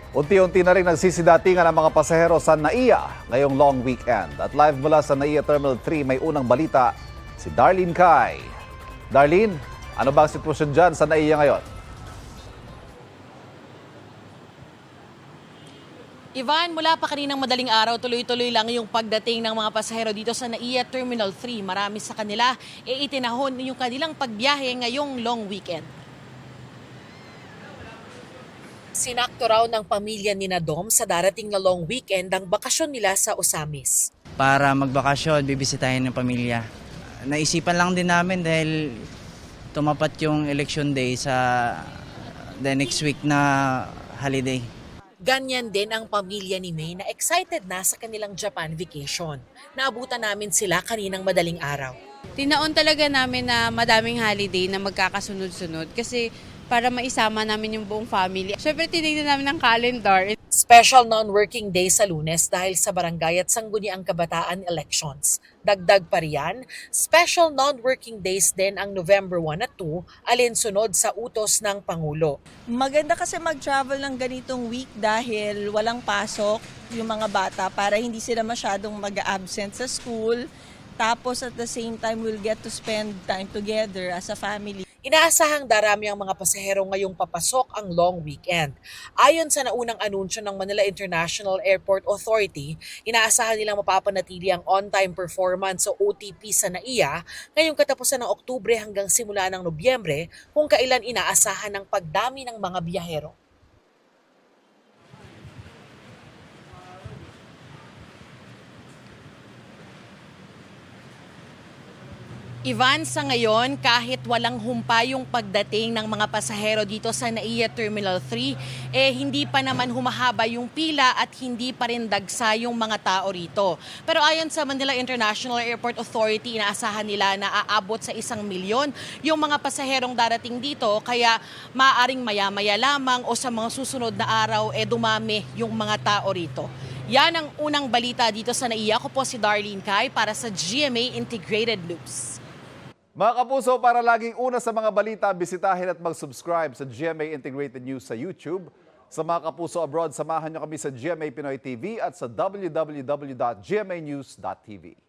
Unti-unti na rin nagsisidatingan ang mga pasahero sa NAIA ngayong long weekend. At live mula sa NAIA Terminal 3 may unang balita si Darlene Kai. Darlene, ano ba ang sitwasyon dyan sa NAIA ngayon? Ivan, mula pa kaninang madaling araw, tuloy-tuloy lang yung pagdating ng mga pasahero dito sa NAIA Terminal 3. Marami sa kanila itinahon yung kanilang pagbiyahe ngayong long weekend. Sinakto raw ng pamilya ni Dom sa darating na long weekend ang bakasyon nila sa Osamis. Para magbakasyon, bibisitahin ng pamilya. Naisipan lang din namin dahil tumapat yung election day sa the next week na holiday. Ganyan din ang pamilya ni May na excited na sa kanilang Japan vacation. Naabutan namin sila kaninang madaling araw. Tinaon talaga namin na madaming holiday na magkakasunod-sunod kasi para maisama namin yung buong family. Siyempre tinignan namin ng calendar. Special non-working day sa Lunes dahil sa barangay at sangguniang kabataan elections. Dagdag pa riyan, special non-working days din ang November 1 at 2 alinsunod sa utos ng Pangulo. Maganda kasi mag-travel ng ganitong week dahil walang pasok yung mga bata para hindi sila masyadong mag-absent sa school. Tapos at the same time, we'll get to spend time together as a family. Inaasahang darami ang mga pasahero ngayong papasok ang long weekend. Ayon sa naunang anunsyo ng Manila International Airport Authority, inaasahan nilang mapapanatili ang on-time performance o OTP sa NAIA ngayong katapusan ng Oktubre hanggang simula ng Nobyembre kung kailan inaasahan ang pagdami ng mga biyahero. Ivan, sa ngayon, kahit walang humpa yung pagdating ng mga pasahero dito sa NAIA Terminal 3, hindi pa naman humahaba yung pila at hindi pa rin dagsa yung mga tao rito. Pero ayon sa Manila International Airport Authority, inaasahan nila na aabot sa 1 milyon yung mga pasaherong darating dito, kaya maaaring maya-maya lamang o sa mga susunod na araw dumami yung mga tao rito. Yan ang unang balita dito sa NAIA. Ako po si Darlene Kai para sa GMA Integrated News. Mga kapuso, para laging una sa mga balita, bisitahin at mag-subscribe sa GMA Integrated News sa YouTube. Sa mga kapuso abroad, samahan niyo kami sa GMA Pinoy TV at sa www.gmanews.tv.